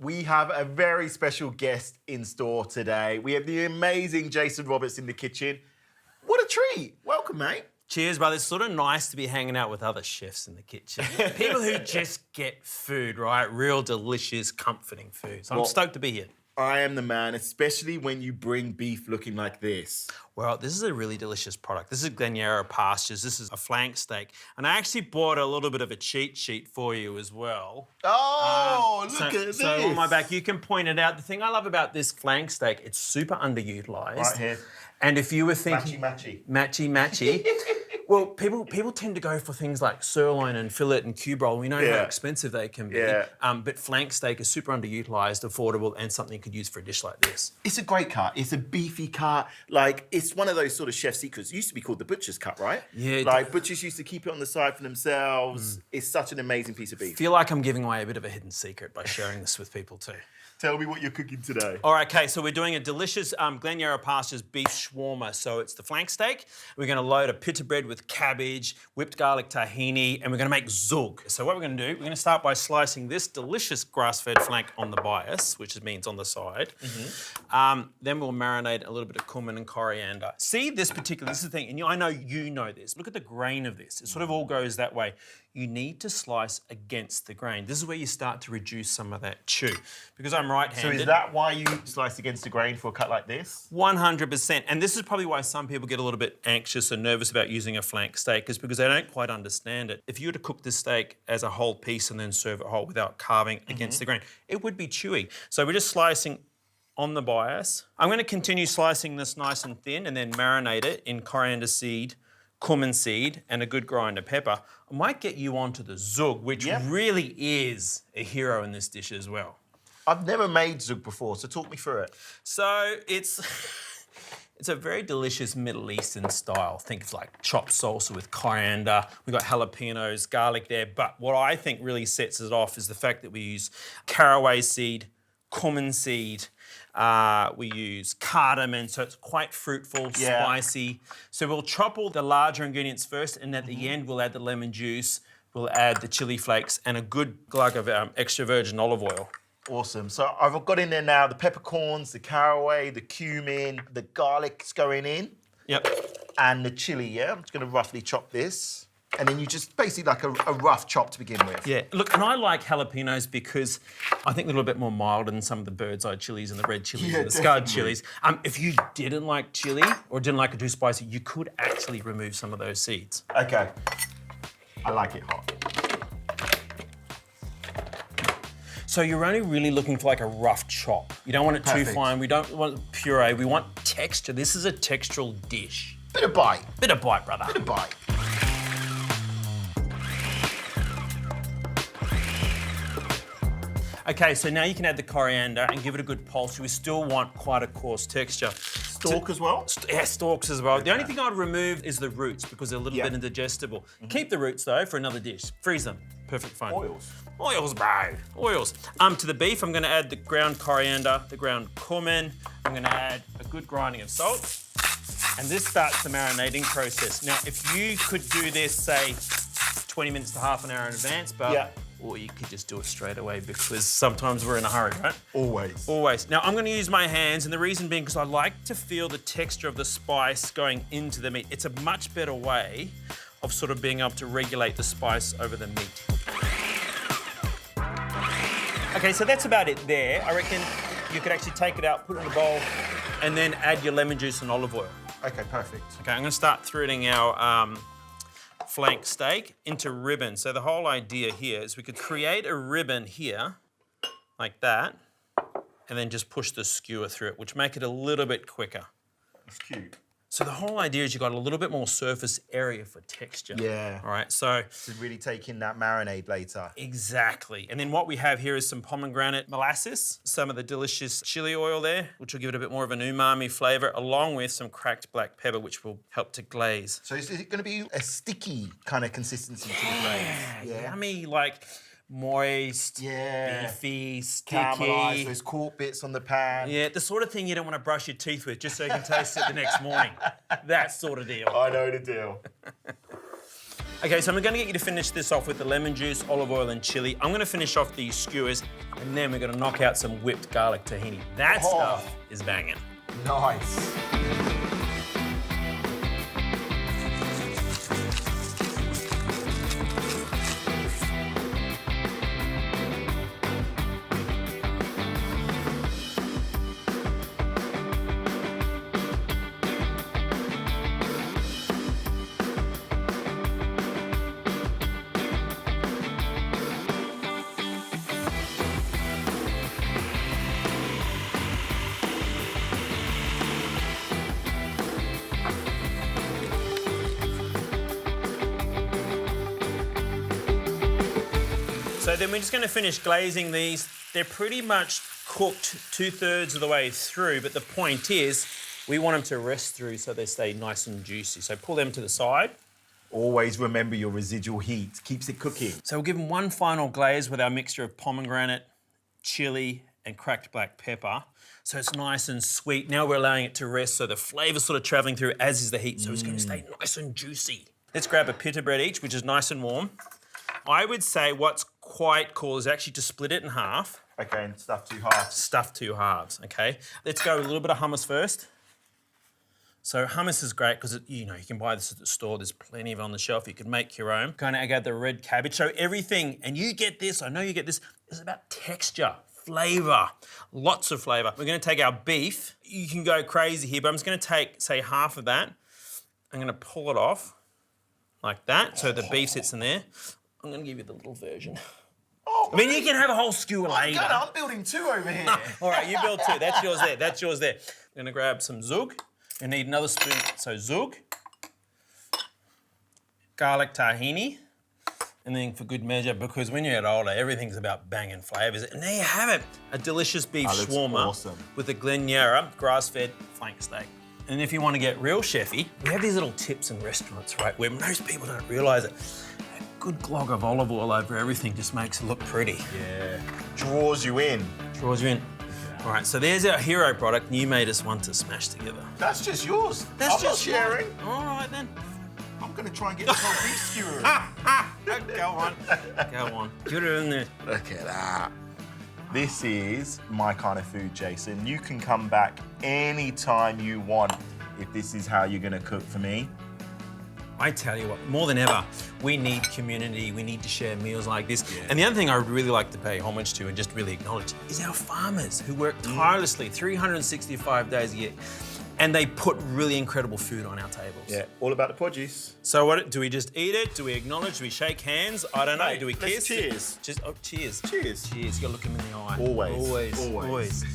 We have a very special guest in store today. We have the amazing Jason Roberts in the kitchen. What a treat. Welcome, mate. Cheers, brother. It's sort of nice to be hanging out with other chefs in the kitchen. People who just get food, right? Real delicious, comforting food. So I'm stoked to be here. I am the man, especially when you bring beef looking like this. Well, this is a really delicious product. This is Glenyarra Pastures. This is a flank steak. And I actually bought a little bit of a cheat sheet for you as well. Oh, look at this. So on my back, you can point it out. The thing I love about this flank steak, it's super underutilized. Right here. And if you were thinking... Matchy. Well, people tend to go for things like sirloin and fillet and cube roll. We know how expensive they can be. Yeah. But flank steak is super underutilized, affordable, and something you could use for a dish like this. It's a great cut. It's a beefy cut. Like, it's one of those sort of chef secrets. It used to be called the butcher's cut, right? Yeah. Like, butchers used to keep it on the side for themselves. It's such an amazing piece of beef. I feel like I'm giving away a bit of a hidden secret by sharing this with people too. Tell me what you're cooking today. All right, okay, so we're doing a delicious Glenyarra Pastures Beef Shawarma. So it's the flank steak. We're gonna load a pita bread with cabbage, whipped garlic tahini, and we're gonna make zhoug. So what we're gonna do, we're gonna start by slicing this delicious grass-fed flank on the bias, which means on the side. Then we'll marinate a little bit of cumin and coriander. See, this is the thing, and I know you know this. Look at the grain of this. It sort of all goes that way. You need to slice against the grain. This is where you start to reduce some of that chew. Because I'm right-handed. So is that why you slice against the grain for a cut like this? 100%. And this is probably why some people get a little bit anxious and nervous about using a flank steak, is because they don't quite understand it. If you were to cook this steak as a whole piece and then serve it whole without carving against the grain, it would be chewy. So we're just slicing on the bias. I'm going to continue slicing this nice and thin and then marinate it in coriander seed, cumin seed, and a good grind of pepper. I might get you onto the zhoug, which really is a hero in this dish as well. I've never made zhoug before, so talk me through it. So it's a very delicious Middle Eastern style. Think of like chopped salsa with coriander. We've got jalapenos, garlic there. But what I think really sets it off is the fact that we use caraway seed, cumin seed, we use cardamom, so it's quite fruitful, spicy. So we'll chop all the larger ingredients first, and at the end we'll add the lemon juice, we'll add the chili flakes, and a good glug of extra virgin olive oil. Awesome. So I've got in there now the peppercorns, the caraway, the cumin, the garlic's going in. Yep. And the chili, yeah? I'm just going to roughly chop this. And then you just basically like a rough chop to begin with. Yeah, look, and I like jalapenos because I think they're a little bit more mild than some of the bird's eye chilies and the red chilies and the scarred chilies. If you didn't like chili or didn't like it too spicy, you could actually remove some of those seeds. Okay. I like it hot. So you're only really looking for like a rough chop. You don't want it too fine. We don't want puree. We want texture. This is a textural dish. Bit of bite. Bit of bite, brother. Bit of bite. Okay, so now you can add the coriander and give it a good pulse. We still want quite a coarse texture. Stalk as well? Yeah, stalks as well. The only thing I'd remove is the roots because they're a little bit indigestible. Keep the roots though for another dish. Freeze them. Perfect fun. Oils, bro. Oils. To the beef, I'm gonna add the ground coriander, the ground cumin. I'm gonna add a good grinding of salt. And this starts the marinating process. Now, if you could do this, say, 20 minutes to half an hour in advance, or you could just do it straight away because sometimes we're in a hurry, right? Always. Always. Now, I'm gonna use my hands, and the reason being because I like to feel the texture of the spice going into the meat. It's a much better way of sort of being able to regulate the spice over the meat. Okay, so that's about it there. I reckon you could actually take it out, put it in a bowl, and then add your lemon juice and olive oil. Okay, perfect. Okay, I'm gonna start threading our flank steak into ribbons. So the whole idea here is we could create a ribbon here, like that, and then just push the skewer through it, which make it a little bit quicker. That's cute. So the whole idea is you've got a little bit more surface area for texture. Yeah. All right, so... To really take in that marinade later. Exactly. And then what we have here is some pomegranate molasses, some of the delicious chili oil there, which will give it a bit more of an umami flavour, along with some cracked black pepper, which will help to glaze. So is it going to be a sticky kind of consistency to the glaze? Yummy, like... moist, beefy, sticky. Caramelised, those cork bits on the pan. Yeah, the sort of thing you don't want to brush your teeth with just so you can taste it the next morning. That sort of deal. I know the deal. Okay, so I'm gonna get you to finish this off with the lemon juice, olive oil, and chili. I'm gonna finish off these skewers, and then we're gonna knock out some whipped garlic tahini. That stuff is banging. Nice. So then we're just gonna finish glazing these. They're pretty much cooked 2/3 of the way through, but the point is we want them to rest through so they stay nice and juicy. So pull them to the side. Always remember your residual heat. Keeps it cooking. So we'll give them one final glaze with our mixture of pomegranate, chili, and cracked black pepper. So it's nice and sweet. Now we're allowing it to rest so the flavour's sort of travelling through, as is the heat, so it's gonna stay nice and juicy. Let's grab a pita bread each, which is nice and warm. I would say what's quite cool is actually to split it in half. Okay, and stuff 2 halves. Stuff 2 halves, okay? Let's go with a little bit of hummus first. So hummus is great because, you know, you can buy this at the store. There's plenty of it on the shelf. You can make your own. Kind of add the red cabbage. So everything, and you get this, I know you get this, it's about texture, flavour, lots of flavour. We're going to take our beef. You can go crazy here, but I'm just going to take, say, half of that. I'm going to pull it off like that, so the beef sits in there. I'm going to give you the little version. Oh, I mean, you can have a whole skewer later. I'm building 2 over here. All right, you build 2. That's yours there. That's yours there. I'm going to grab some Zhoug. You need another spoon. So Zhoug, garlic tahini, and then for good measure, because when you get older, everything's about banging flavours. And there you have it, a delicious beef shawarma with a Glenyarra grass-fed flank steak. And if you want to get real chefy, we have these little tips in restaurants, right, where most people don't realise it. A good glog of olive oil over everything just makes it look pretty. Yeah. Draws you in. Draws you in. All right, so there's our hero product, and you made us one to smash together. That's just yours. That's I'm just not sharing. All right, then. I'm going to try and get this whole beef skewer. Go on. Go on. Get it in there. Look at that. This is my kind of food, Jason. You can come back anytime you want if this is how you're going to cook for me. I tell you what, more than ever, we need community. We need to share meals like this. Yeah. And the other thing I would really like to pay homage to and just really acknowledge is our farmers who work tirelessly 365 days a year. And they put really incredible food on our tables. Yeah, all about the produce. So what do we just eat it? Do we acknowledge? Do we shake hands? I don't know. Hey, do we let's kiss? cheers. Just cheers. Cheers. Cheers. You gotta look him in the eye. Always. Always. Always. Always.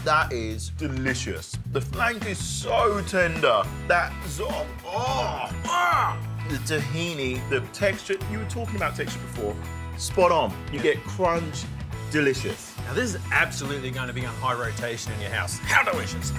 That is delicious. The flank is so tender. That zog, the tahini, the texture, you were talking about texture before, spot on. You get crunch, delicious. Now this is absolutely going to be on high rotation in your house. How delicious.